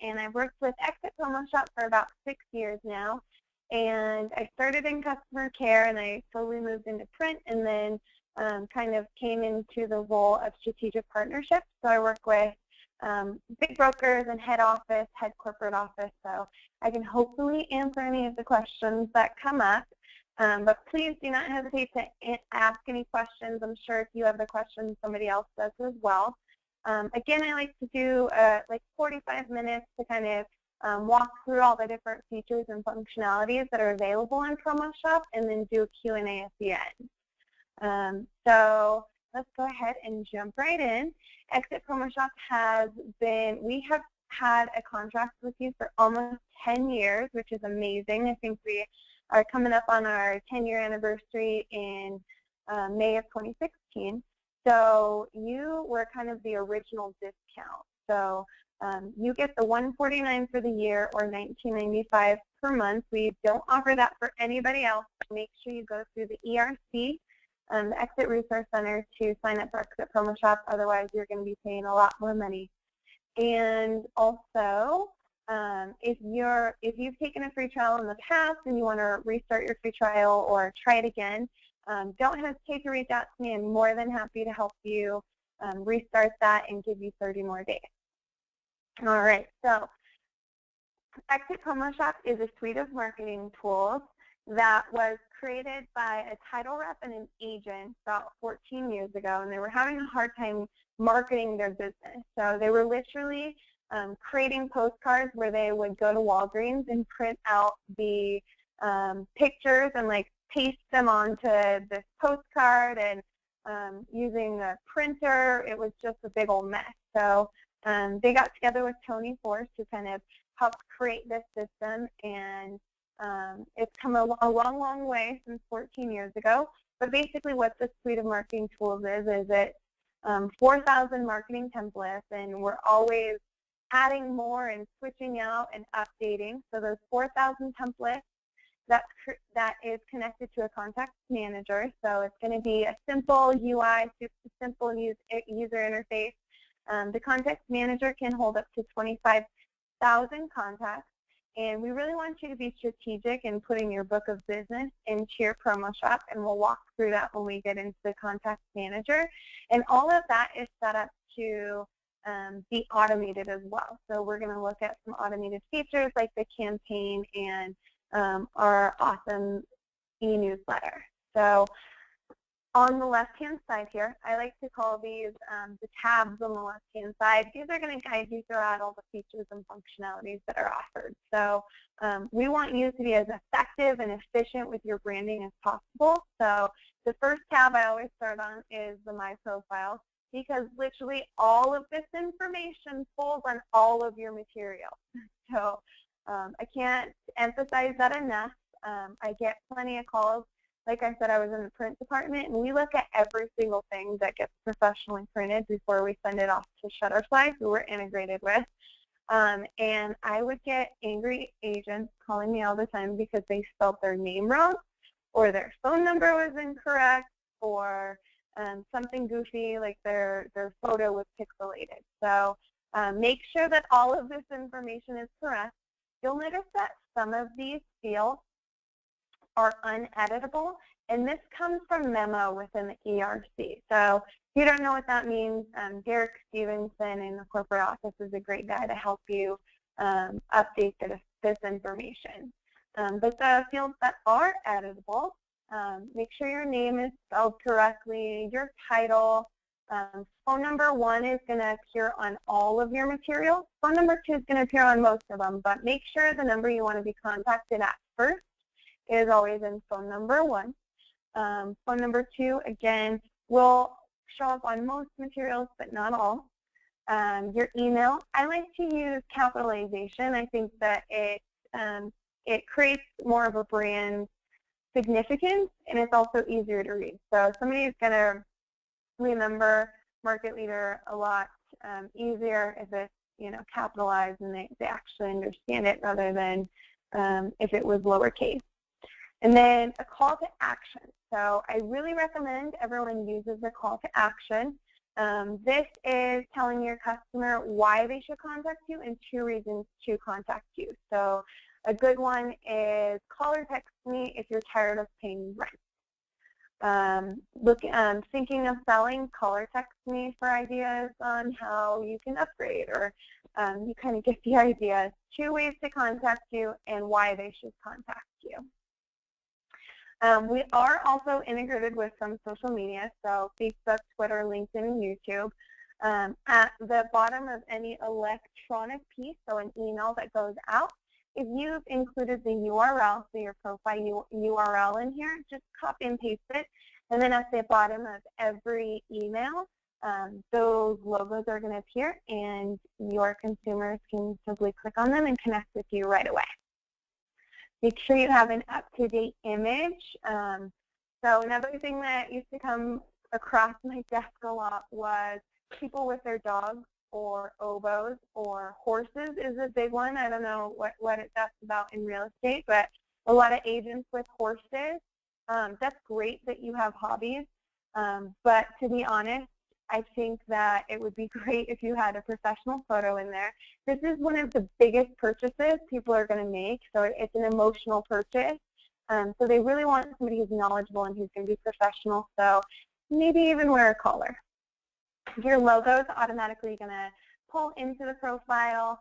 and I've worked with Exit PromoShop for about 6 years now. And I started in customer care, and I slowly moved into print, and then kind of came into the role of strategic partnerships. So I work with big brokers and head corporate office, so I can hopefully answer any of the questions that come up. But please do not hesitate to ask any questions. I'm sure if you have the questions, somebody else does as well. Again, I like to do like 45 minutes to kind of walk through all the different features and functionalities that are available on PromoShop, and then do a Q&A at the end. So let's go ahead and jump right in. Exit PromoShop we have had a contract with you for almost 10 years, which is amazing. I think we are coming up on our 10-year anniversary in May of 2016. So you were kind of the original discount. So you get the $149 for the year, or $19.95 per month. We don't offer that for anybody else. Make sure you go through the ERC, the Exit Resource Center, to sign up for Exit PromoShop. Otherwise, you're going to be paying a lot more money. And also, if you've taken a free trial in the past and you want to restart your free trial or try it again, don't hesitate to reach out to me. I'm more than happy to help you restart that and give you 30 more days. All right, so Exit PromoShop is a suite of marketing tools that was created by a title rep and an agent about 14 years ago, and they were having a hard time marketing their business. So they were literally creating postcards where they would go to Walgreens and print out the pictures and like paste them onto this postcard, and using a printer, it was just a big old mess. So they got together with Tony Force to kind of help create this system, and it's come a long, long way since 14 years ago. But basically what the suite of marketing tools is it's 4,000 marketing templates, and we're always adding more and switching out and updating. So those 4,000 templates, that is connected to a contact manager. So it's going to be a simple UI, simple user interface. The contact manager can hold up to 25,000 contacts. And we really want you to be strategic in putting your book of business into your PromoShop, and we'll walk through that when we get into the contact manager. And all of that is set up to be automated as well. So we're going to look at some automated features like the campaign and our awesome e-newsletter. So on the left-hand side here, I like to call these the tabs on the left-hand side. These are going to guide you throughout all the features and functionalities that are offered. So we want you to be as effective and efficient with your branding as possible. So the first tab I always start on is the My Profile, because literally all of this information pulls on all of your material. So I can't emphasize that enough. I get plenty of calls. Like I said, I was in the print department, and we look at every single thing that gets professionally printed before we send it off to Shutterfly, who we're integrated with. And I would get angry agents calling me all the time because they spelled their name wrong, or their phone number was incorrect, or something goofy like their photo was pixelated. So make sure that all of this information is correct. You'll notice that some of these fields are uneditable, and this comes from memo within the ERC. So if you don't know what that means, Derek Stevenson in the corporate office is a great guy to help you update this information. But the fields that are editable, make sure your name is spelled correctly, your title. Phone number 1 is going to appear on all of your materials. Phone number 2 is going to appear on most of them, but make sure the number you want to be contacted at first is always in phone number 1. Phone number 2, again, will show up on most materials, but not all. Your email, I like to use capitalization. I think that it creates more of a brand significance, and it's also easier to read. So somebody is going to remember market leader a lot easier if it's capitalized and they actually understand it, rather than if it was lowercase. And then a call to action. So I really recommend everyone uses a call to action. This is telling your customer why they should contact you and 2 reasons to contact you. So a good one is call or text me if you're tired of paying rent. Thinking of selling, call or text me for ideas on how you can upgrade, or you kind of get the idea. 2 ways to contact you and why they should contact you. We are also integrated with some social media, so Facebook, Twitter, LinkedIn, and YouTube. At the bottom of any electronic piece, so an email that goes out, if you've included the URL, so your profile URL in here, just copy and paste it. And then at the bottom of every email, those logos are going to appear, and your consumers can simply click on them and connect with you right away. Make sure you have an up-to-date image. So another thing that used to come across my desk a lot was people with their dogs or oboes or horses is a big one. I don't know what that's about in real estate, but a lot of agents with horses. That's great that you have hobbies, but to be honest, I think that it would be great if you had a professional photo in there. This is one of the biggest purchases people are going to make, so it's an emotional purchase. So they really want somebody who's knowledgeable and who's going to be professional, so maybe even wear a collar. Your logo is automatically going to pull into the profile,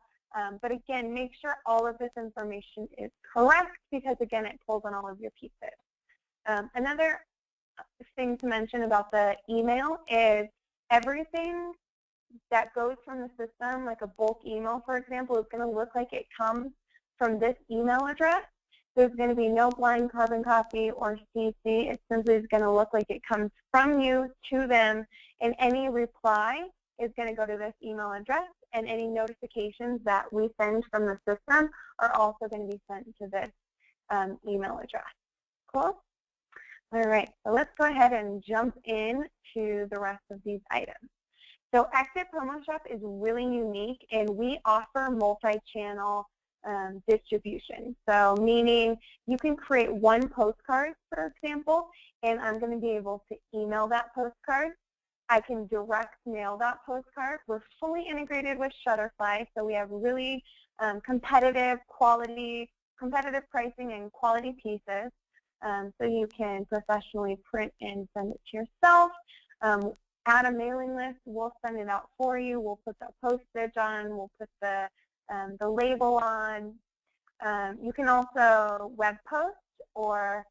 but again, make sure all of this information is correct because, again, it pulls on all of your pieces. Another thing to mention about the email is everything that goes from the system, like a bulk email, for example, is going to look like it comes from this email address. There's going to be no blind carbon copy or CC. It simply is going to look like it comes from you to them, and any reply is going to go to this email address, and any notifications that we send from the system are also going to be sent to this email address. Cool? All right, so let's go ahead and jump in to the rest of these items. So Exit PromoShop is really unique, and we offer multi-channel distribution. So meaning you can create one postcard, for example, and I'm going to be able to email that postcard. I can direct mail that postcard. We're fully integrated with Shutterfly, so we have really competitive pricing and quality pieces. So you can professionally print and send it to yourself. Add a mailing list. We'll send it out for you. We'll put the postage on. We'll put the label on. You can also web post or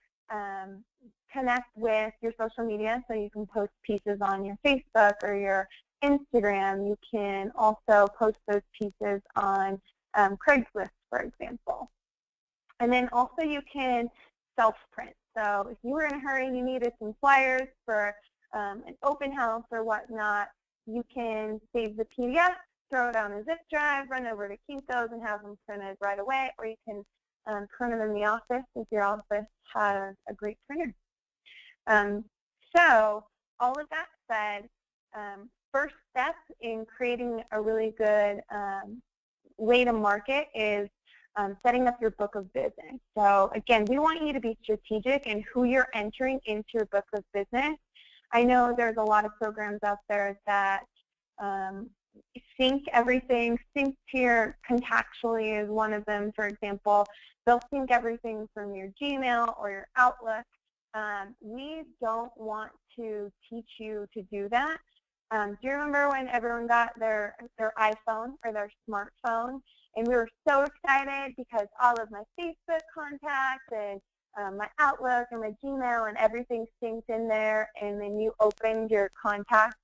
connect with your social media, so you can post pieces on your Facebook or your Instagram. You can also post those pieces on Craigslist, for example. And then also you can self-print. So if you were in a hurry and you needed some flyers for an open house or whatnot, you can save the PDF, throw it on a zip drive, run over to Kinko's and have them printed right away, or you can print them in the office if your office has a great printer. So all of that said, first step in creating a really good way to market is setting up your book of business. So again, we want you to be strategic in who you're entering into your book of business. I know there's a lot of programs out there that sync everything. Sync tier contactually is one of them, for example. They'll sync everything from your Gmail or your Outlook. We don't want to teach you to do that. Do you remember when everyone got their iPhone or their smartphone? And we were so excited because all of my Facebook contacts and my Outlook and my Gmail and everything synced in there, and then you opened your contact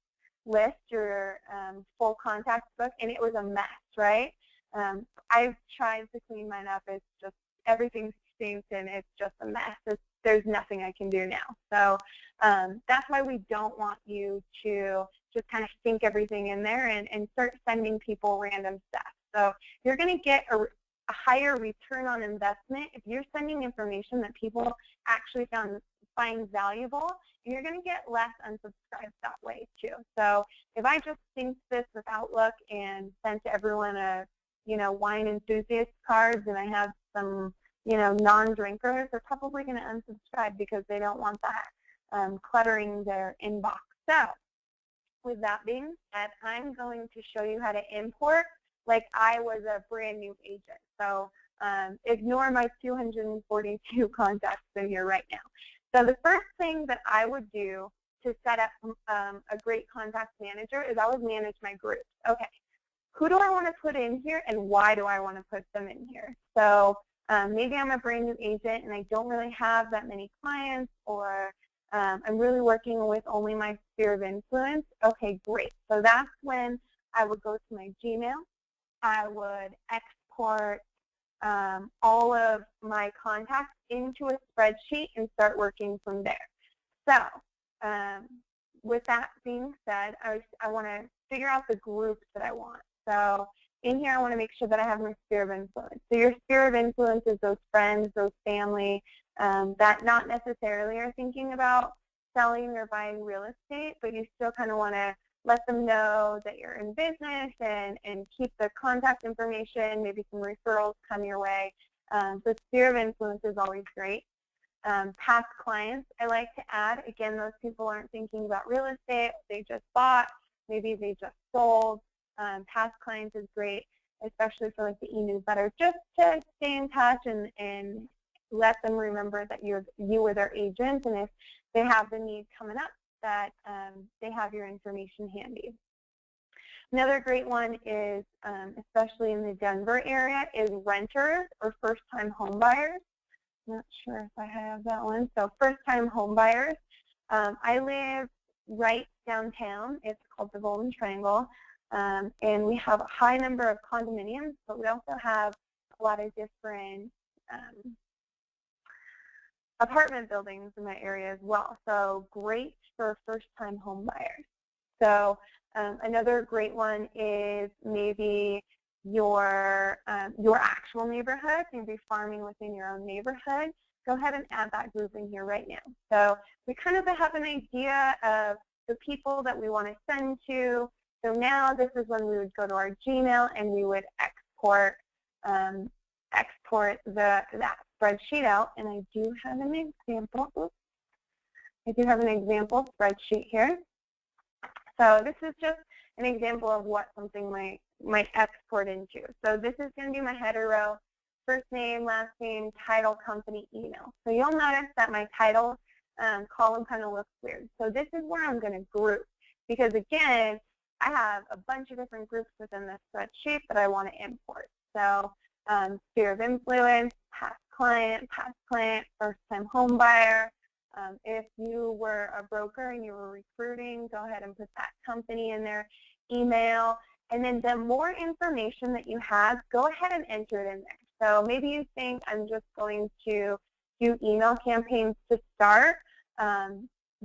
list, your full contacts book, and it was a mess, right? I've tried to clean mine up. It's just everything's synced and it's just a mess. There's nothing I can do now. So that's why we don't want you to just kind of sync everything in there and start sending people random stuff. So you're going to get a higher return on investment if you're sending information that people actually find valuable, and you're going to get less unsubscribes that way too. So if I just synced this with Outlook and sent to everyone a, wine enthusiast cards, and I have some, non-drinkers, they're probably going to unsubscribe because they don't want that cluttering their inbox. So with that being said, I'm going to show you how to import like I was a brand new agent. So ignore my 242 contacts in here right now. So the first thing that I would do to set up a great contact manager is I would manage my groups. Okay, who do I want to put in here and why do I want to put them in here? So maybe I'm a brand new agent and I don't really have that many clients, or I'm really working with only my sphere of influence. Okay, great. So that's when I would go to my Gmail. I would export all of my contacts into a spreadsheet and start working from there. So with that being said, I want to figure out the groups that I want. So in here, I want to make sure that I have my sphere of influence. So your sphere of influence is those friends, those family that not necessarily are thinking about selling or buying real estate, but you still kind of want to let them know that you're in business and keep the contact information, maybe some referrals come your way. So sphere of influence is always great. Past clients I like to add. Again, those people aren't thinking about real estate. They just bought. Maybe they just sold. Past clients is great, especially for like the e-newsletter, just to stay in touch and let them remember that you were their agent, and if they have the need coming up, that they have your information handy. Another great one is, especially in the Denver area, is renters or first-time home buyers. Not sure if I have that one. So first-time home buyers. I live right downtown. It's called the Golden Triangle. And we have a high number of condominiums, but we also have a lot of different apartment buildings in my area as well. So great for first-time home buyers. So another great one is maybe your actual neighborhood, maybe farming within your own neighborhood. Go ahead and add that group in here right now. So we kind of have an idea of the people that we want to send to. So now this is when we would go to our Gmail and we would export that spreadsheet out. And I do have an example. Oops. I do have an example spreadsheet here. So this is just an example of what something might export into. So this is going to be my header row, first name, last name, title, company, email. So you'll notice that my title column kind of looks weird. So this is where I'm going to group, because again, I have a bunch of different groups within this spreadsheet that I want to import. So sphere of influence, past client, first-time home buyer. If you were a broker and you were recruiting, go ahead and put that company in there, email. And then the more information that you have, go ahead and enter it in there. So maybe you think I'm just going to do email campaigns to start.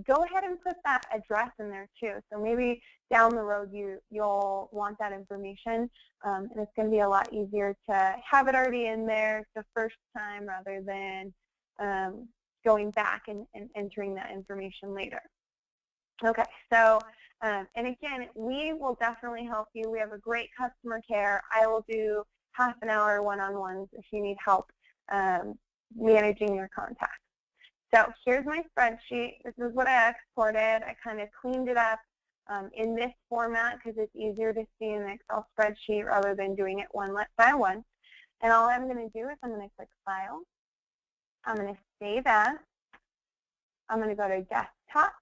Go ahead and put that address in there too. So maybe down the road you'll want that information, and it's going to be a lot easier to have it already in there the first time rather than going back and entering that information later. Okay, so and again, we will definitely help you. We have a great customer care. I will do half an hour one-on-ones if you need help managing your contacts. So here's my spreadsheet. This is what I exported. I kind of cleaned it up in this format because it's easier to see in an Excel spreadsheet rather than doing it one by one. And all I'm going to do is I'm going to click File. I'm going to save as. I'm going to go to Desktop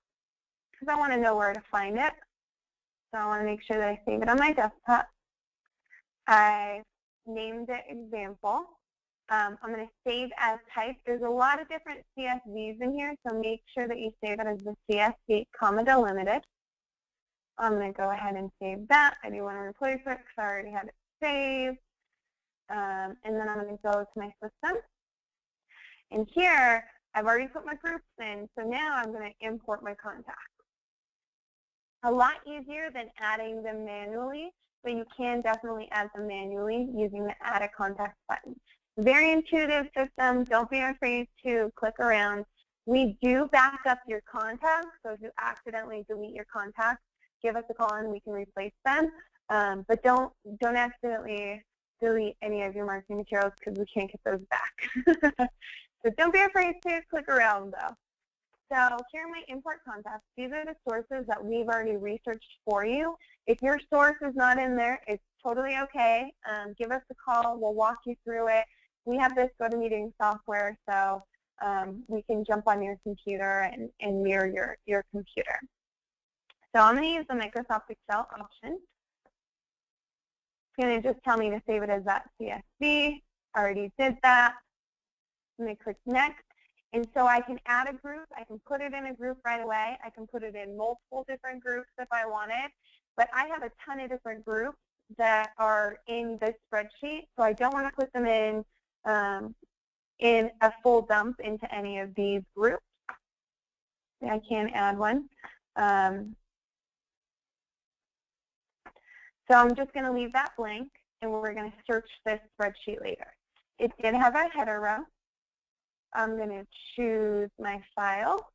because I want to know where to find it. So I want to make sure that I save it on my desktop. I named it Example. I'm going to save as type. There's a lot of different CSVs in here, so make sure that you save it as the CSV, comma delimited. I'm going to go ahead and save that. I do want to replace it because I already had it saved. And then I'm going to go to my system. And here, I've already put my groups in, so now I'm going to import my contacts. A lot easier than adding them manually, but you can definitely add them manually using the Add a Contact button. Very intuitive system. Don't be afraid to click around. We do back up your contacts, so if you accidentally delete your contacts, give us a call and we can replace them. But don't accidentally delete any of your marketing materials because we can't get those back. So don't be afraid to click around though. So here are my import contacts. These are the sources that we've already researched for you. If your source is not in there, it's totally okay. Give us a call. We'll walk you through it. We have this GoToMeeting software, so we can jump on your computer and mirror your computer. So I'm going to use the Microsoft Excel option. It's going to just tell me to save it as .csv. I already did that. I'm going to click Next. And so I can add a group. I can put it in a group right away. I can put it in multiple different groups if I wanted. But I have a ton of different groups that are in this spreadsheet, so I don't want to put them in a full dump into any of these groups. I can add one. So I'm just going to leave that blank, and we're going to search this spreadsheet later. It did have a header row. I'm going to choose my file,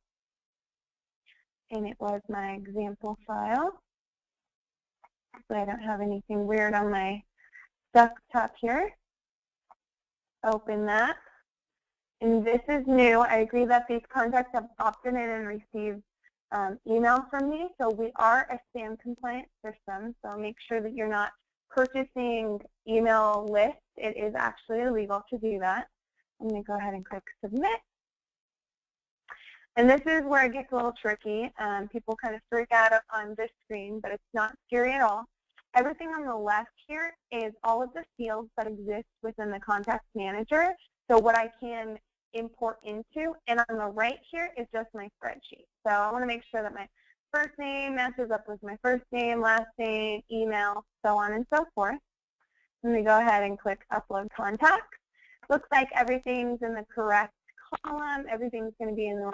and it was my example file. So I don't have anything weird on my desktop here. Open that. And this is new. I agree that these contacts have opted in and received email from me. So we are a spam compliant system. So make sure that you're not purchasing email lists. It is actually illegal to do that. I'm going to go ahead and click Submit. And this is where it gets a little tricky. People kind of freak out on this screen, but it's not scary at all. Everything on the left here is all of the fields that exist within the Contacts Manager, so what I can import into. And on the right here is just my spreadsheet. So I want to make sure that my first name matches up with my first name, last name, email, so on and so forth. Let me go ahead and click Upload Contacts. Looks like everything's in the correct column. Everything's going to be in the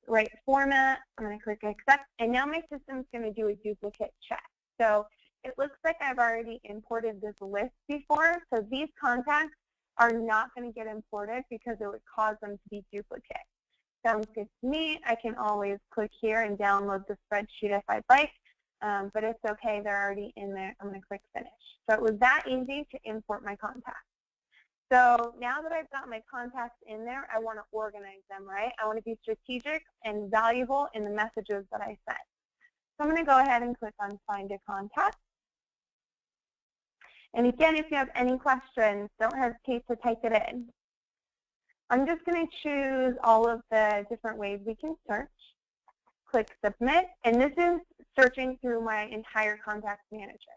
right format. I'm going to click Accept, and now my system's going to do a duplicate check. So it looks like I've already imported this list before, so these contacts are not going to get imported because it would cause them to be duplicate. Sounds good to me. I can always click here and download the spreadsheet if I'd like, but it's okay. They're already in there. I'm going to click Finish. So it was that easy to import my contacts. So now that I've got my contacts in there, I want to organize them, right? I want to be strategic and valuable in the messages that I send. So I'm going to go ahead and click on Find a Contact. And again, if you have any questions, don't hesitate to type it in. I'm just going to choose all of the different ways we can search. Click Submit, and this is searching through my entire Contacts Manager.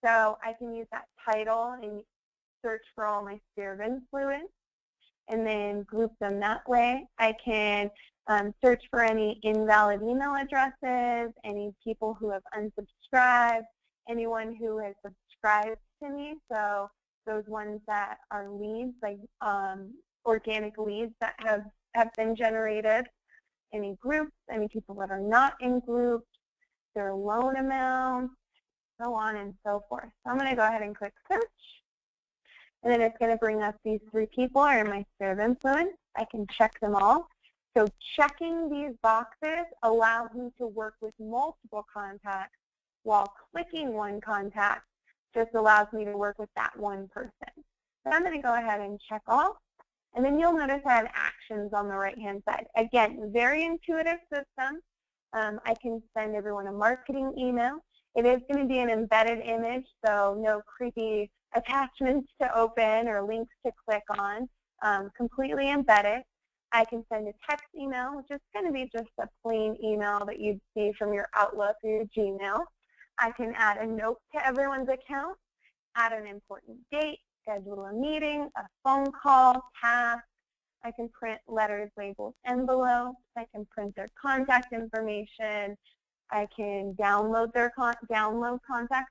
So I can use that title and search for all my sphere of influence, and then group them that way. I can search for any invalid email addresses, any people who have unsubscribed, anyone who has subscribed to me, so those ones that are leads, like organic leads that have been generated, any groups, any people that are not in groups, their loan amounts, so on and so forth. So I'm going to go ahead and click Search. And then it's going to bring up these 3 people are in my sphere of influence. I can check them all. So checking these boxes allows me to work with multiple contacts, while clicking one contact just allows me to work with that one person. So I'm going to go ahead and check all. And then you'll notice I have actions on the right-hand side. Again, very intuitive system. I can send everyone a marketing email. It is going to be an embedded image, so no creepy attachments to open or links to click on. Completely embedded. I can send a text email, which is going to be just a plain email that you'd see from your Outlook or your Gmail. I can add a note to everyone's account, add an important date, schedule a meeting, a phone call, task. I can print letters, labels, envelopes. I can print their contact information. I can download their contacts.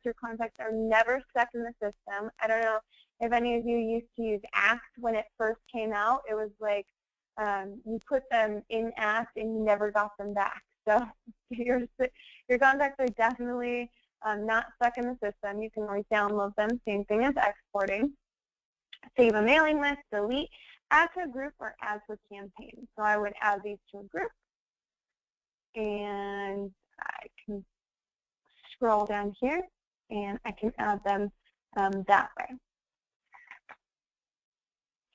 Your contacts are never stuck in the system. I don't know if any of you used to use Act when it first came out. It was like you put them in Act and you never got them back. So your contacts are definitely not stuck in the system. You can always download them. Same thing as exporting. Save a mailing list, delete, add to a group, or add to a campaign. So I would add these to a group, and I can scroll down here, and I can add them that way.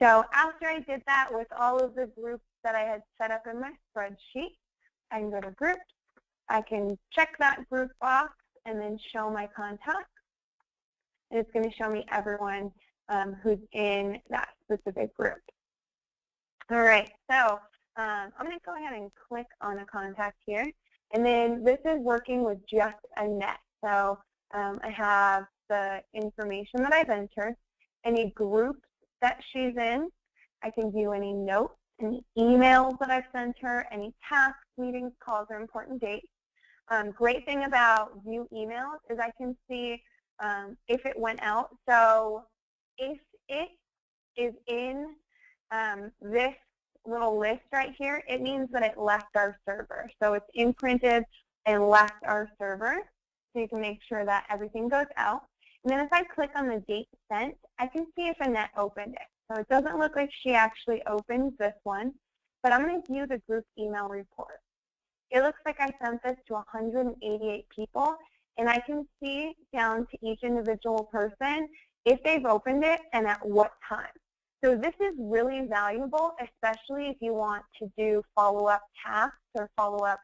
So after I did that with all of the groups that I had set up in my spreadsheet. I can go to groups. I can check that group box and then show my contacts. And it's going to show me everyone who's in that specific group. All right, so I'm going to go ahead and click on a contact here. And then this is working with just Annette. So I have the information that I've entered, any groups that she's in. I can view any notes, any emails that I've sent her, any tasks, meetings, calls, or important dates. Great thing about view emails is I can see if it went out. So if it is in this little list right here, it means that it left our server. So it's imprinted and left our server. So you can make sure that everything goes out. And then if I click on the date sent, I can see if Annette opened it. So it doesn't look like she actually opened this one, but I'm going to view the group email report. It looks like I sent this to 188 people, and I can see down to each individual person if they've opened it and at what time. So this is really valuable, especially if you want to do follow-up tasks or follow-up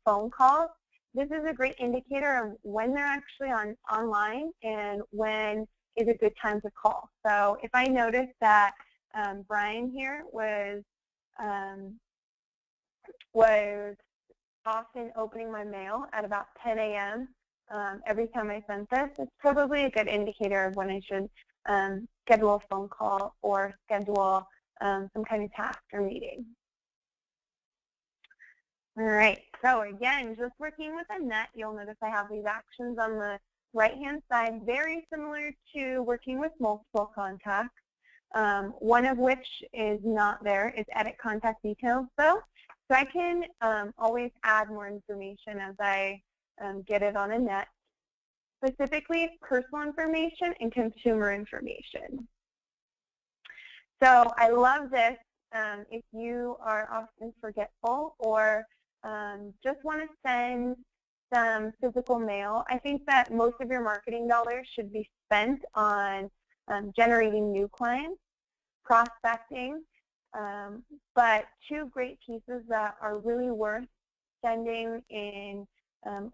phone calls. This is a great indicator of when they're actually online and when is a good time to call. So if I notice that Brian here was often opening my mail at about 10 a.m. Every time I sent this, it's probably a good indicator of when I should schedule a phone call or schedule some kind of task or meeting. All right, so again, just working with Annette, you'll notice I have these actions on the right-hand side, very similar to working with multiple contacts. One of which is not there is edit contact details, though. So I can always add more information as I get it on Annette, specifically personal information and consumer information. So I love this if you are often forgetful or just want to send some physical mail. I think that most of your marketing dollars should be spent on generating new clients, prospecting, but two great pieces that are really worth sending in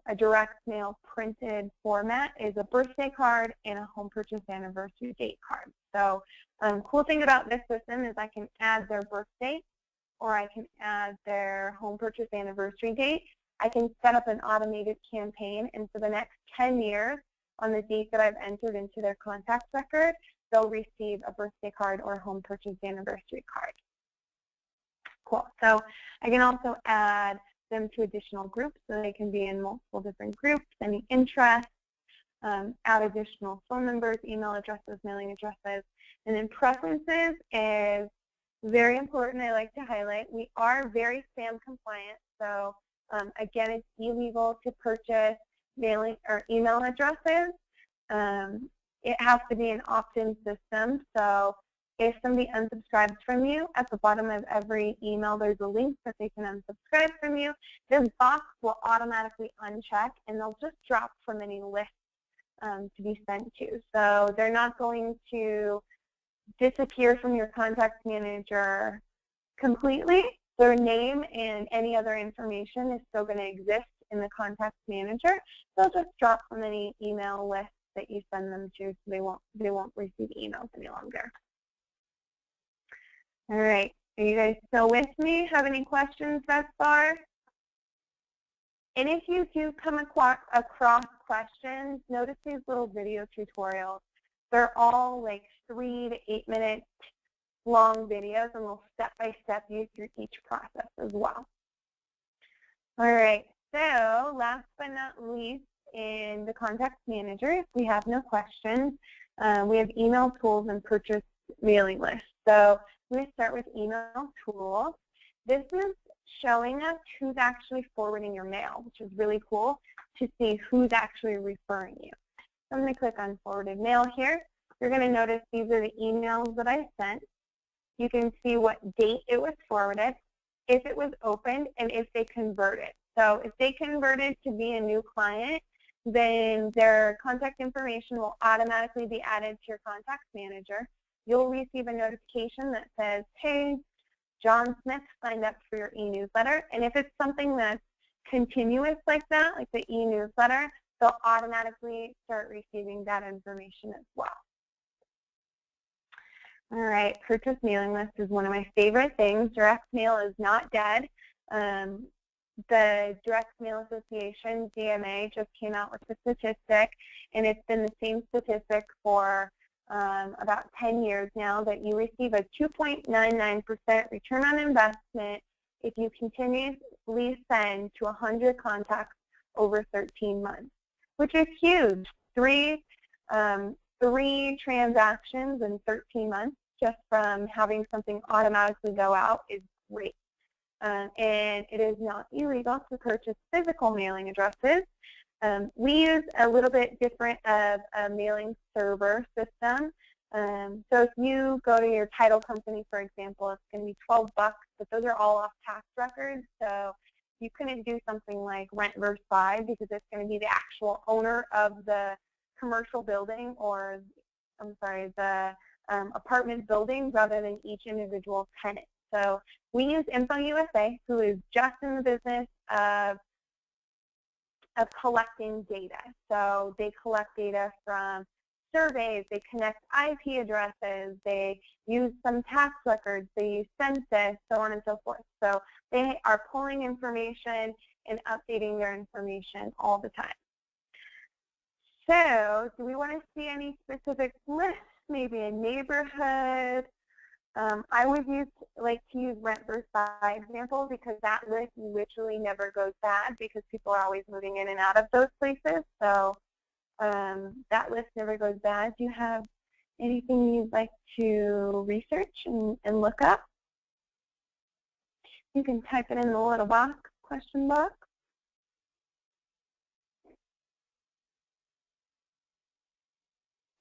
a direct mail printed format is a birthday card and a home purchase anniversary date card. So cool thing about this system is I can add their birth date or I can add their home purchase anniversary date. I can set up an automated campaign, and for the next 10 years on the date that I've entered into their contact record, they'll receive a birthday card or a home purchase anniversary card. Cool. So I can also add them to additional groups, so they can be in multiple different groups, any interests, add additional phone numbers, email addresses, mailing addresses, and then preferences is very important. I like to highlight. We are very spam compliant, so again, it's illegal to purchase mailing or email addresses. It has to be an opt-in system, so if somebody unsubscribes from you, at the bottom of every email there's a link that they can unsubscribe from you. This box will automatically uncheck, and they'll just drop from any list to be sent to. So they're not going to disappear from your contact manager completely. Their name and any other information is still going to exist in the contact manager. They'll just drop from any email list that you send them to, so they won't receive emails any longer. All right, are you guys still with me? Have any questions thus far? And if you do come across questions, notice these little video tutorials. They're all like 3 to 8 minute long videos, and we'll step-by-step you through each process as well. All right, so last but not least, in the contact manager, if we have no questions, we have email tools and purchase mailing lists. So I'm going to start with email tools. This is showing us who's actually forwarding your mail, which is really cool to see who's actually referring you. So I'm going to click on forwarded mail here. You're going to notice these are the emails that I sent. You can see what date it was forwarded, if it was opened, and if they converted. So if they converted to be a new client, then their contact information will automatically be added to your contact manager. You'll receive a notification that says, hey, John Smith signed up for your e-newsletter. And if it's something that's continuous like that, like the e-newsletter, they'll automatically start receiving that information as well. All right, purchase mailing list is one of my favorite things. Direct mail is not dead. The Direct Mail Association, DMA, just came out with the statistic, and it's been the same statistic for about 10 years now, that you receive a 2.99% return on investment if you continuously send to 100 contacts over 13 months, which is huge. Three transactions in 13 months just from having something automatically go out is great. And it is not illegal to purchase physical mailing addresses. We use a little bit different of a mailing server system. So if you go to your title company, for example, it's going to be $12, but those are all off tax records. So you couldn't do something like rent versus buy, because it's going to be the actual owner of the commercial building, or I'm sorry, the apartment building, rather than each individual tenant. So we use InfoUSA, who is just in the business of collecting data. So they collect data from surveys, they connect IP addresses, they use some tax records, they use census, so on and so forth. So they are pulling information and updating their information all the time. So do we want to see any specific lists, maybe a neighborhood? I would like to use rent versus buy example, because that list literally never goes bad, because people are always moving in and out of those places. So that list never goes bad. Do you have anything you'd like to research and look up? You can type it in the little box, question box.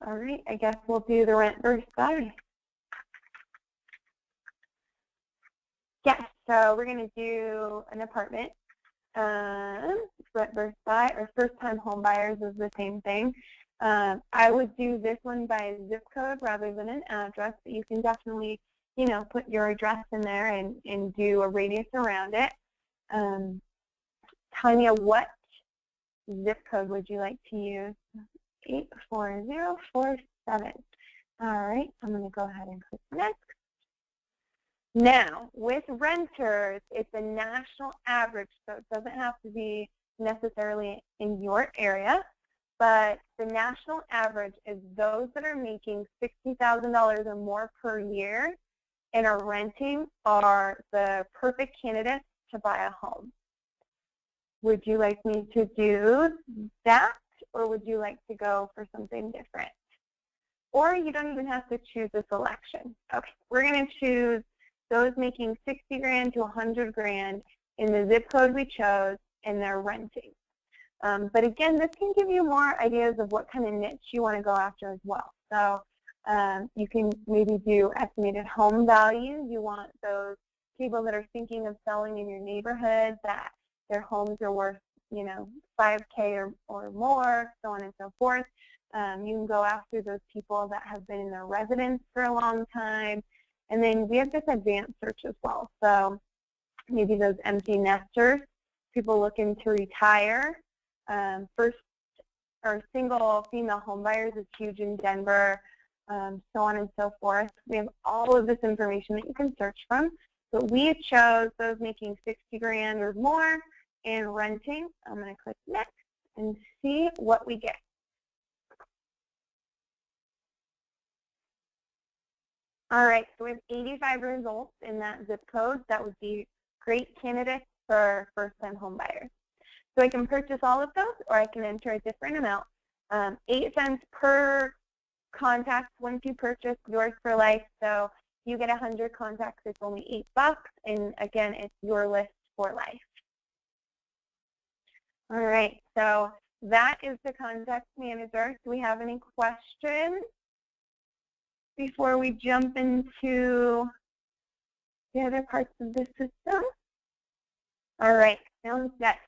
All right, I guess we'll do the rent versus buy. Yes, so we're going to do an apartment. Rent versus buy, or first-time home buyers is the same thing. I would do this one by zip code rather than an address, but you can definitely, put your address in there and do a radius around it. Tanya, what zip code would you like to use? 84047. All right, I'm going to go ahead and click next. Now, with renters, it's a national average, so it doesn't have to be necessarily in your area, but the national average is those that are making $60,000 or more per year and are renting are the perfect candidates to buy a home. Would you like me to do that, or would you like to go for something different? Or you don't even have to choose a selection. Okay, we're going to choose those making 60 grand to 100 grand in the zip code we chose, and they're renting. But again, this can give you more ideas of what kind of niche you want to go after as well. So you can maybe do estimated home value. You want those people that are thinking of selling in your neighborhood, that their homes are worth, $5K or more, so on and so forth. You can go after those people that have been in their residence for a long time. And then we have this advanced search as well. So maybe those empty nesters, people looking to retire. First or single female home buyers is huge in Denver, so on and so forth. We have all of this information that you can search from. But we chose those making 60 grand or more and renting. I'm going to click next and see what we get. All right, so we have 85 results in that zip code. That would be great candidates for first-time home buyers. So I can purchase all of those, or I can enter a different amount. 8 cents per contact once you purchase, yours for life. So you get 100 contacts, it's only $8, and again, it's your list for life. All right, so that is the contact manager. Do we have any questions before we jump into the other parts of the system? All right, sounds good.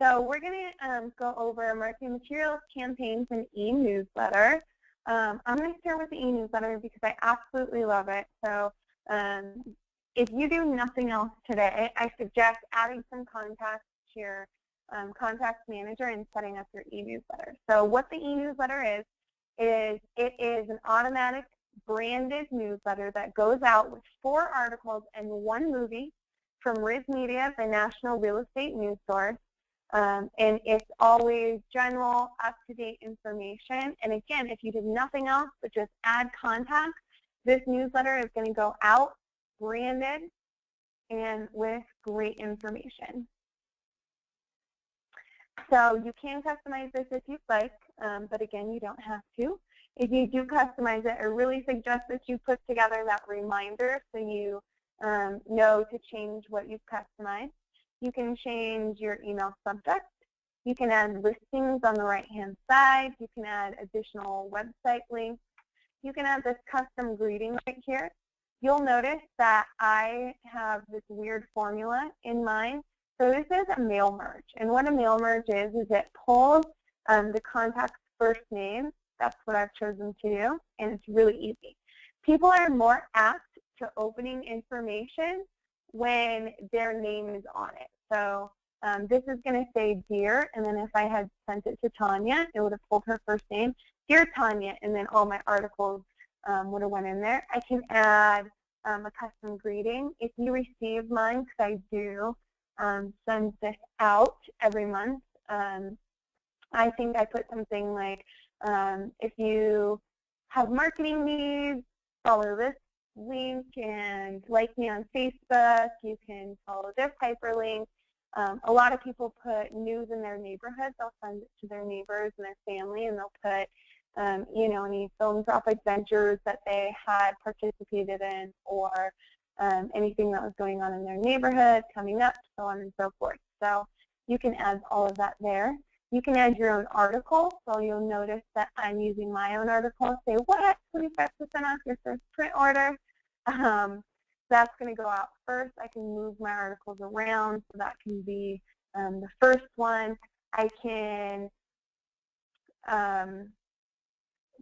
So we're going to go over marketing materials, campaigns, and e-newsletter. I'm going to start with the e-newsletter because I absolutely love it. So if you do nothing else today, I suggest adding some contacts to your contacts manager and setting up your e-newsletter. So what the e-newsletter is it is an automatic branded newsletter that goes out with 4 articles and 1 movie from Riz Media, the national real estate news source. And it's always general, up-to-date information. And again, if you did nothing else but just add contacts, this newsletter is going to go out branded and with great information. So you can customize this if you'd like, but again, you don't have to. If you do customize it, I really suggest that you put together that reminder so you know to change what you've customized. You can change your email subject. You can add listings on the right-hand side. You can add additional website links. You can add this custom greeting right here. You'll notice that I have this weird formula in mine. So this is a mail merge. And what a mail merge is it pulls the contact's first name. That's what I've chosen to do, and it's really easy. People are more apt to opening information when their name is on it. So this is going to say Dear, and then if I had sent it to Tanya, it would have pulled her first name, Dear Tanya, and then all my articles would have went in there. I can add a custom greeting. If you receive mine, because I do send this out every month, I think I put something like, if you have marketing needs, follow this link and like me on Facebook. You can follow this hyperlink. A lot of people put news in their neighborhood. They'll send it to their neighbors and their family, and they'll put, you know, any philanthropic ventures that they had participated in, or anything that was going on in their neighborhood, coming up, so on and so forth. So you can add all of that there. You can add your own article, so you'll notice that I'm using my own article. Say, what? 25% off your first print order? That's going to go out first. I can move my articles around, so that can be the first one. I can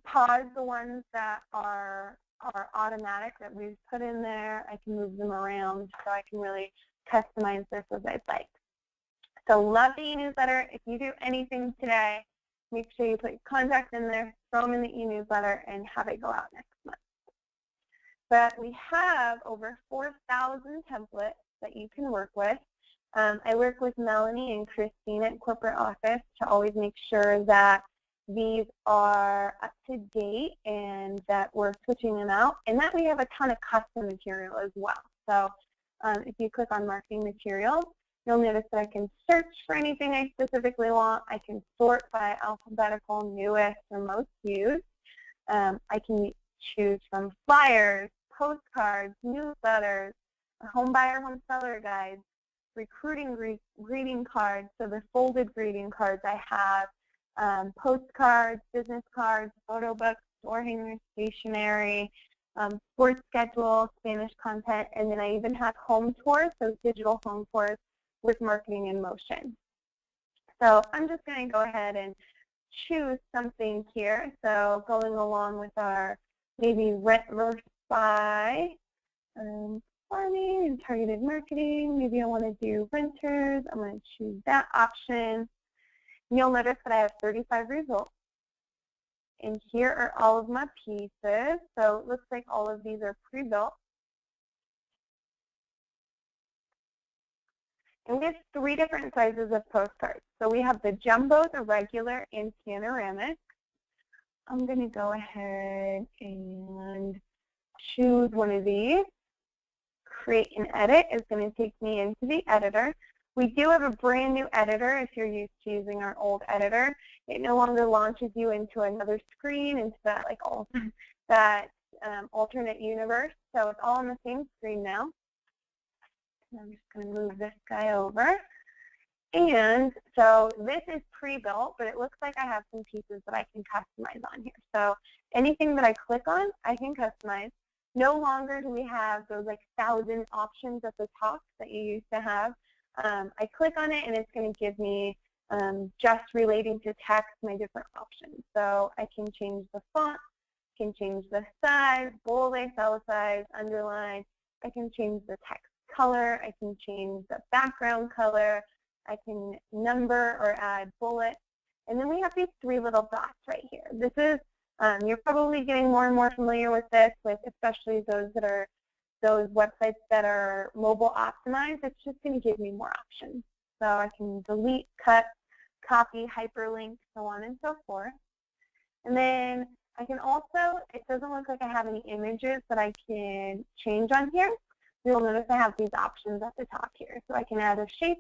pause the ones that are automatic that we've put in there. I can move them around, so I can really customize this as I'd like. So love the e-newsletter. If you do anything today, make sure you put your contacts in there, throw them in the e-newsletter, and have it go out next month. But we have over 4,000 templates that you can work with. I work with Melanie and Christine at corporate office to always make sure that these are up to date and that we're switching them out, and that we have a ton of custom material as well. So if you click on marketing materials, you'll notice that I can search for anything I specifically want. I can sort by alphabetical, newest, or most used. I can choose from flyers, postcards, newsletters, home buyer, home seller guides, recruiting greeting cards, so the folded greeting cards I have, postcards, business cards, photo books, door hangers, stationery, sports schedule, Spanish content, and then I even have home tours, so digital home tours with marketing in motion. So I'm just going to go ahead and choose something here. So going along with our maybe rent versus buy, farming and targeted marketing. Maybe I want to do renters. I'm going to choose that option. You'll notice that I have 35 results. And here are all of my pieces. So it looks like all of these are pre-built. And we have 3 different sizes of postcards. So we have the jumbo, the regular, and panoramic. I'm going to go ahead and choose one of these. Create and edit is going to take me into the editor. We do have a brand new editor if you're used to using our old editor. It no longer launches you into another screen, into that alternate universe. So it's all on the same screen now. I'm just going to move this guy over. And so this is pre-built, but it looks like I have some pieces that I can customize on here. So anything that I click on, I can customize. No longer do we have those like 1,000 options at the top that you used to have. I click on it and it's going to give me just relating to text my different options. So I can change the font, can change the size, bold, italicized, underline. I can change the text color, I can change the background color, I can number or add bullets. And then we have these three little dots right here. This is, you're probably getting more and more familiar with this, with especially those websites that are mobile optimized. It's just going to give me more options. So I can delete, cut, copy, hyperlink, so on and so forth. And then I can also, it doesn't look like I have any images that I can change on here. You'll notice I have these options at the top here. So I can add a shape.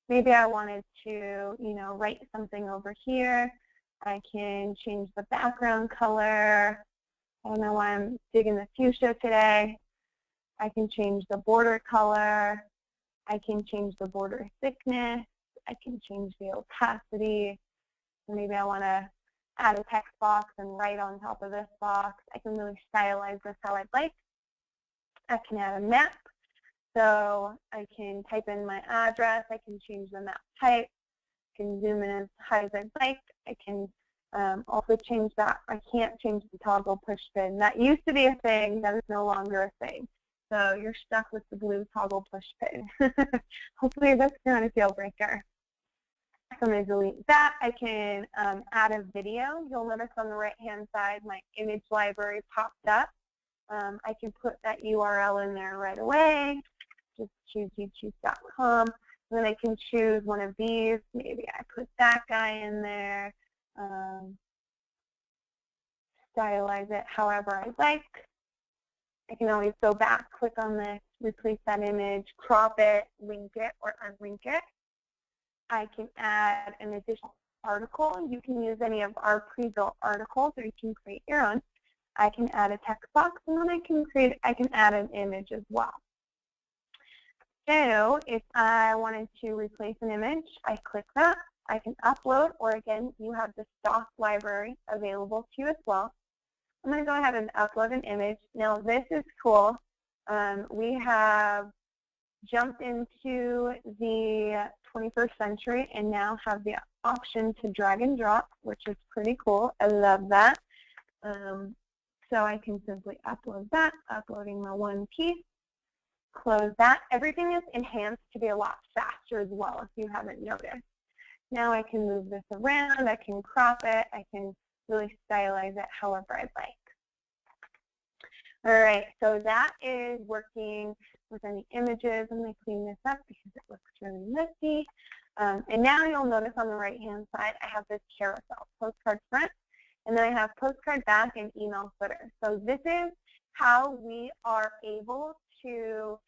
Maybe I wanted to, write something over here. I can change the background color. I don't know why I'm digging the fuchsia today. I can change the border color. I can change the border thickness. I can change the opacity. Maybe I want to add a text box and write on top of this box. I can really stylize this how I'd like. I can add a map. So I can type in my address. I can change the map type. I can zoom in as high as I'd like. I can also change that. I can't change the toggle push pin. That used to be a thing. That is no longer a thing. So you're stuck with the blue toggle push pin. Hopefully that's not a deal breaker. So I'm going to delete that. I can add a video. You'll notice on the right-hand side my image library popped up. I can put that URL in there right away. Just choose youtube.com. Then I can choose one of these. Maybe I put that guy in there. Stylize it however I like. I can always go back, click on this, replace that image, crop it, link it, or unlink it. I can add an additional article. You can use any of our pre-built articles, or you can create your own. I can add a text box, and then I can add an image as well. So if I wanted to replace an image, I click that. I can upload, or again, you have the stock library available to you as well. I'm going to go ahead and upload an image. Now this is cool. We have jumped into the 21st century and now have the option to drag and drop, which is pretty cool. I love that. So I can simply upload that, uploading my one piece, close that. Everything is enhanced to be a lot faster as well, if you haven't noticed. Now I can move this around, I can crop it, I can really stylize it however I'd like. All right, so that is working with any images. I'm going to clean this up because it looks really messy. And now you'll notice on the right-hand side, I have this carousel, postcard front, and then I have postcard back and email footer. So this is how we are able to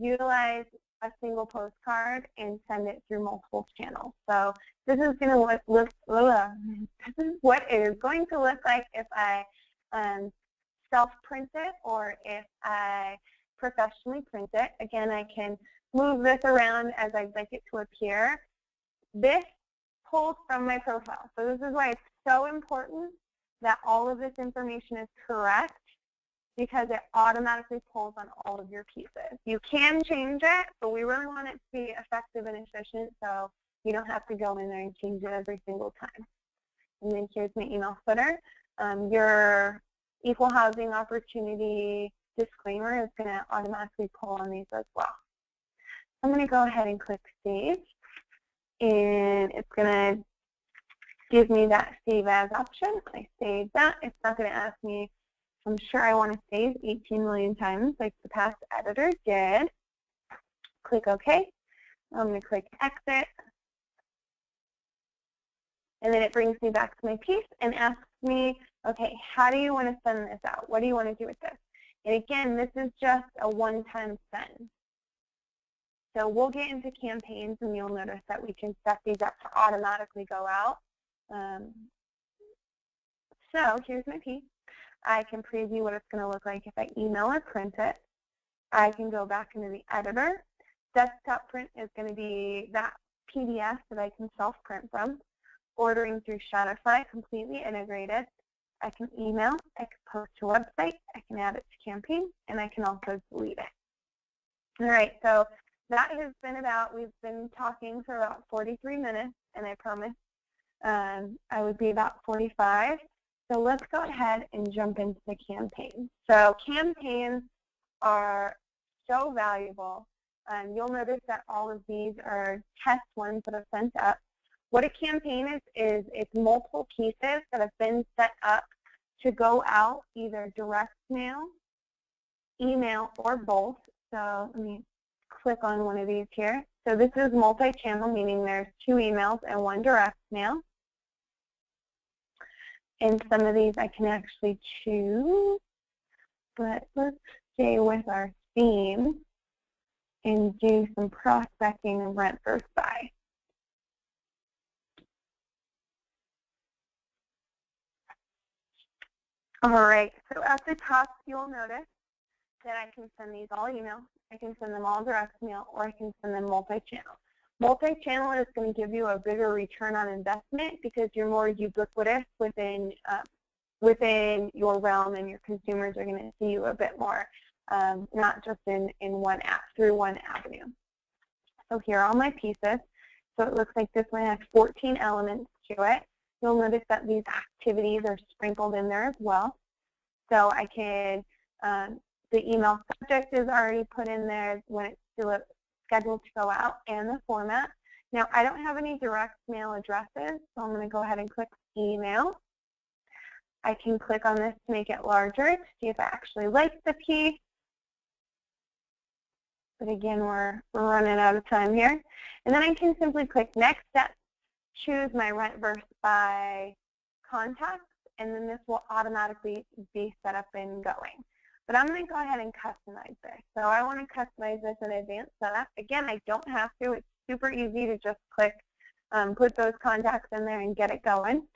utilize a single postcard and send it through multiple channels. So this is going to look this is what it is going to look like if I self-print it or if I professionally print it. Again, I can move this around as I'd like it to appear. This pulls from my profile. So this is why it's so important that all of this information is correct, because it automatically pulls on all of your pieces. You can change it, but we really want it to be effective and efficient, so you don't have to go in there and change it every single time. And then here's my email footer. Your equal housing opportunity disclaimer is going to automatically pull on these as well. I'm going to go ahead and click Save, and it's going to give me that Save As option. I save that. It's not going to ask me, I'm sure I want to save 18 million times like the past editor did. Click OK. I'm going to click Exit. And then it brings me back to my piece and asks me, okay, how do you want to send this out? What do you want to do with this? And again, this is just a one-time send. So we'll get into campaigns, and you'll notice that we can set these up to automatically go out. So here's my piece. I can preview what it's going to look like if I email or print it. I can go back into the editor. Desktop print is going to be that PDF that I can self-print from. Ordering through Shopify, completely integrated. I can email, I can post to a website, I can add it to campaign, and I can also delete it. All right, so that has been we've been talking for about 43 minutes, and I promised I would be about 45. So let's go ahead and jump into the campaign. So campaigns are so valuable. You'll notice that all of these are test ones that are sent up. What a campaign is it's multiple pieces that have been set up to go out either direct mail, email, or both. So let me click on one of these here. So this is multi-channel, meaning there's 2 emails and 1 direct mail. And some of these I can actually choose, but let's stay with our theme and do some prospecting of rent versus buy. All right, so at the top you'll notice that I can send these all email, I can send them all direct mail, or I can send them multi-channel. Multi-channel is going to give you a bigger return on investment because you're more ubiquitous within your realm, and your consumers are going to see you a bit more, not just in one app, through one avenue. So here are all my pieces. So it looks like this one has 14 elements to it. You'll notice that these activities are sprinkled in there as well. So I can, the email subject is already put in there when it's still scheduled to go out, and the format. Now I don't have any direct mail addresses, so I'm going to go ahead and click email. I can click on this to make it larger to see if I actually like the piece. But again, we're running out of time here. And then I can simply click next step, choose my rent versus buy contacts, and then this will automatically be set up and going. But I'm going to go ahead and customize this. So I want to customize this in advanced setup. Again, I don't have to. It's super easy to just click, put those contacts in there and get it going.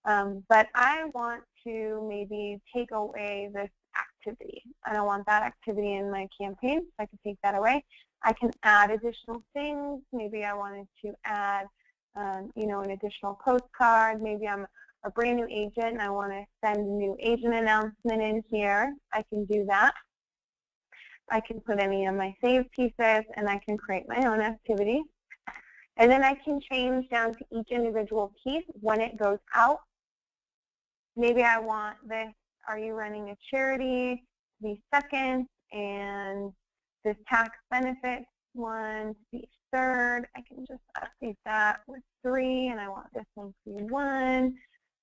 But I want to maybe take away this activity. I don't want that activity in my campaign, so I can take that away. I can add additional things. Maybe I wanted to add, you know, an additional postcard. Maybe I'm a brand new agent and I want to send a new agent announcement in here. I can do that. I can put any of my saved pieces, and I can create my own activity. And then I can change down to each individual piece when it goes out. Maybe I want this, are you running a charity, to be second, and this tax benefit one to be third. I can just update that with 3, and I want this one to be 1.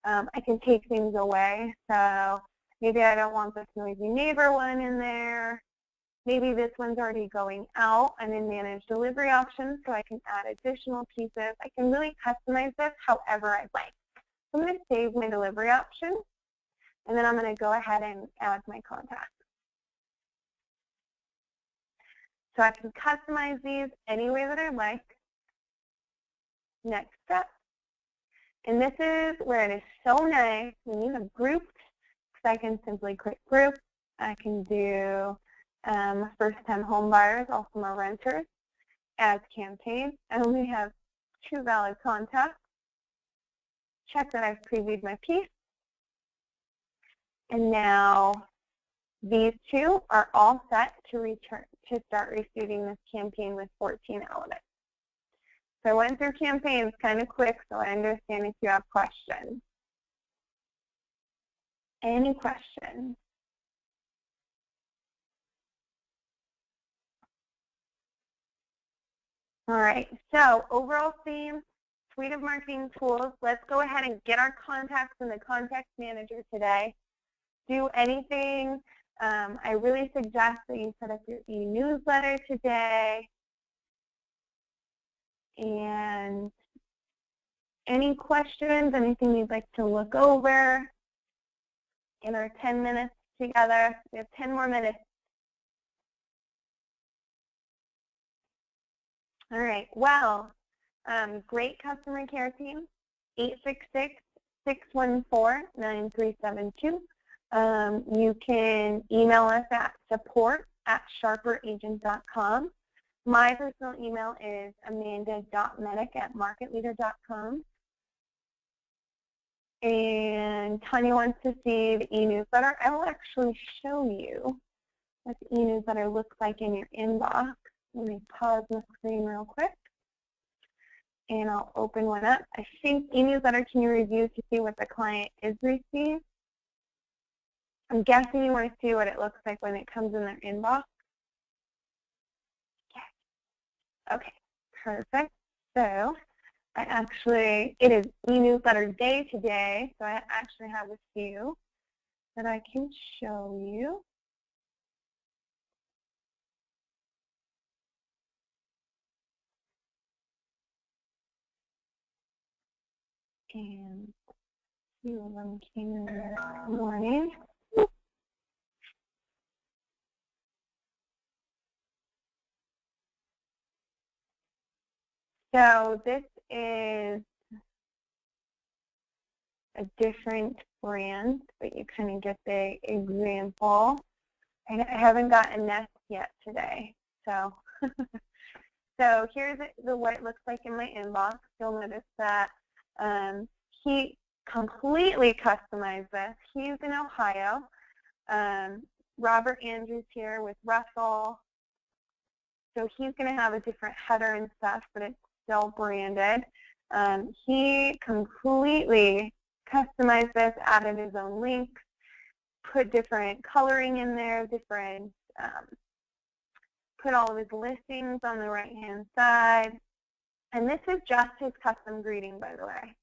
I can take things away. So maybe I don't want this noisy neighbor one in there. Maybe this one's already going out. I'm in manage delivery options, so I can add additional pieces. I can really customize this however I like. So I'm going to save my delivery option, and then I'm going to go ahead and add my contacts. So I can customize these any way that I like. Next step. And this is where it is so nice when you have grouped, because I can simply click group. I can do first-time home buyers, also my renters, as campaign. I only have 2 valid contacts. Check that I've previewed my piece. And now these 2 are all set to start receiving this campaign with 14 elements. So I went through campaigns kind of quick, so I understand if you have questions. Any questions? All right, so overall theme, suite of marketing tools. Let's go ahead and get our contacts in the contact manager today. Do anything. I really suggest that you set up your e-newsletter today. And any questions, anything you'd like to look over in our 10 minutes together? We have 10 more minutes. All right, well, great customer care team, 866-614-9372. You can email us at support@sharperagent.com. My personal email is amanda.medic@marketleader.com. And Tanya wants to see the e-newsletter. I will actually show you what the e-newsletter looks like in your inbox. Let me pause the screen real quick, and I'll open one up. I think e-newsletter can you review to see what the client is received. I'm guessing you want to see what it looks like when it comes in their inbox. Okay, perfect. So it is e-newsletter day today, so I actually have a few that I can show you. And a few of them came in this morning. So this is a different brand, but you kind of get the example. I haven't gotten a nest yet today, so so here's what it looks like in my inbox. You'll notice that he completely customized this. He's in Ohio. Robert Andrews here with Russell. So he's going to have a different header and stuff, but it's still branded. He completely customized this, added his own links, put different coloring in there, put all of his listings on the right-hand side. And this is just his custom greeting, by the way.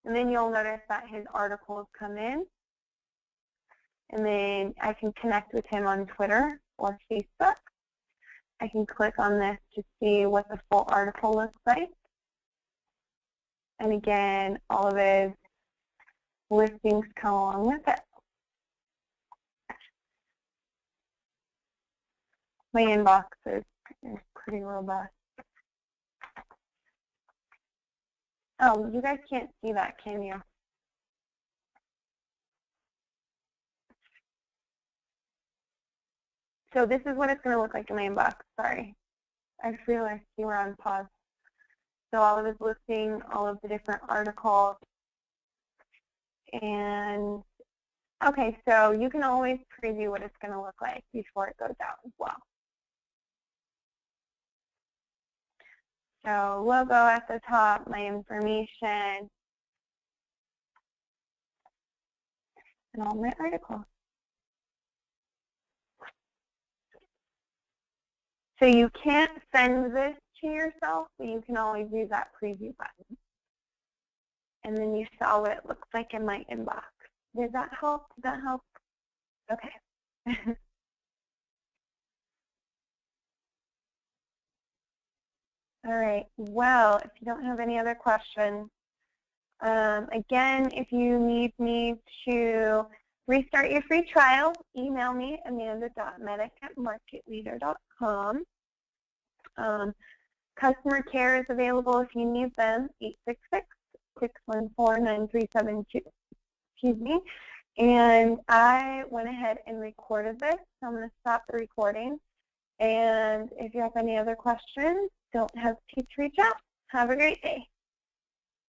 And then you'll notice that his articles come in. And then I can connect with him on Twitter or Facebook. I can click on this to see what the full article looks like. And again, all of his listings come along with it. My inbox is pretty robust. Oh, you guys can't see that, can you? So this is what it's going to look like in my inbox. Sorry. I just realized you were on pause. So all of his listing, all of the different articles. And, okay, so you can always preview what it's going to look like before it goes out as well. So logo at the top, my information, and all my articles. So you can't send this to yourself, but you can always use that preview button. And then you saw what it looks like in my inbox. Did that help? Did that help? Okay. All right. Well, if you don't have any other questions, again, if you need me to restart your free trial, email me, amanda.medic@marketleader.com. Customer care is available if you need them, 866-614-9372. Excuse me. And I went ahead and recorded this, so I'm going to stop the recording. And if you have any other questions, don't hesitate to reach out. Have a great day.